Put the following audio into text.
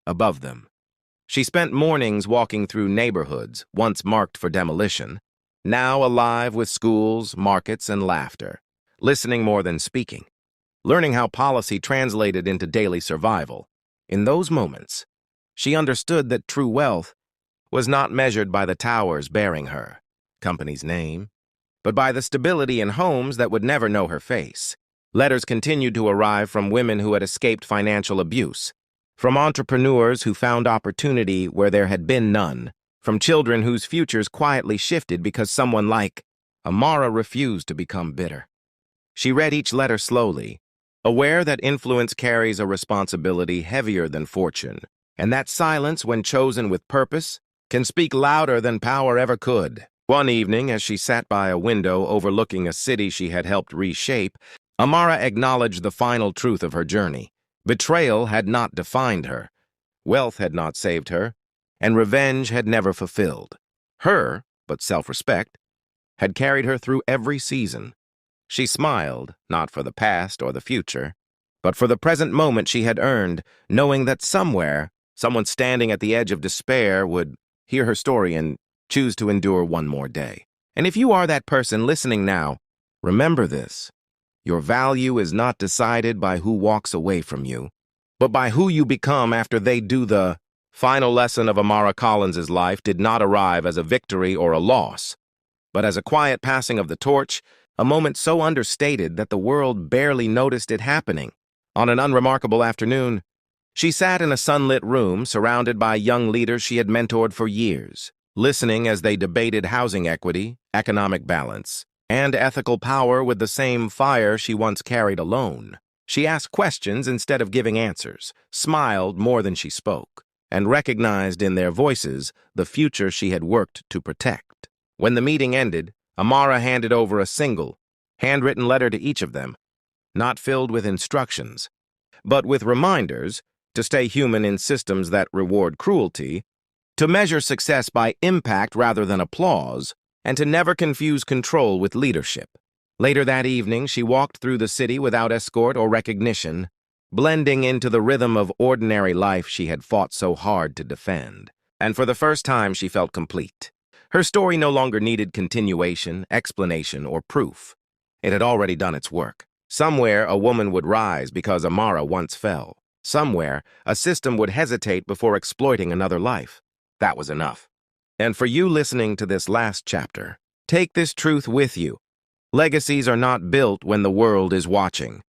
above them. She spent mornings walking through neighborhoods once marked for demolition, now alive with schools, markets, and laughter, listening more than speaking, learning how policy translated into daily survival. In those moments, she understood that true wealth was not measured by the towers bearing her company's name, but by the stability in homes that would never know her face. Letters continued to arrive from women who had escaped financial abuse, from entrepreneurs who found opportunity where there had been none, from children whose futures quietly shifted because someone like Amara refused to become bitter. She read each letter slowly, aware that influence carries a responsibility heavier than fortune, and that silence, when chosen with purpose, can speak louder than power ever could. One evening, as she sat by a window overlooking a city she had helped reshape, Amara acknowledged the final truth of her journey. Betrayal had not defined her, wealth had not saved her, and revenge had never fulfilled her, but self-respect had carried her through every season. She smiled, not for the past or the future, but for the present moment she had earned, knowing that somewhere, someone standing at the edge of despair would hear her story and choose to endure one more day. And if you are that person listening now, remember this. Your value is not decided by who walks away from you, but by who you become after they do. The final lesson of Amara Collins's life did not arrive as a victory or a loss, but as a quiet passing of the torch, a moment so understated that the world barely noticed it happening. On an unremarkable afternoon, she sat in a sunlit room surrounded by young leaders she had mentored for years, listening as they debated housing equity, economic balance, and ethical power with the same fire she once carried alone. She asked questions instead of giving answers, smiled more than she spoke, and recognized in their voices the future she had worked to protect. When the meeting ended, Amara handed over a single, handwritten letter to each of them, not filled with instructions, but with reminders to stay human in systems that reward cruelty, to measure success by impact rather than applause, and to never confuse control with leadership. Later that evening, she walked through the city without escort or recognition, blending into the rhythm of ordinary life she had fought so hard to defend. And for the first time, she felt complete. Her story no longer needed continuation, explanation, or proof. It had already done its work. Somewhere, a woman would rise because Amara once fell. Somewhere, a system would hesitate before exploiting another life. That was enough. And for you listening to this last chapter, take this truth with you. Legacies are not built when the world is watching.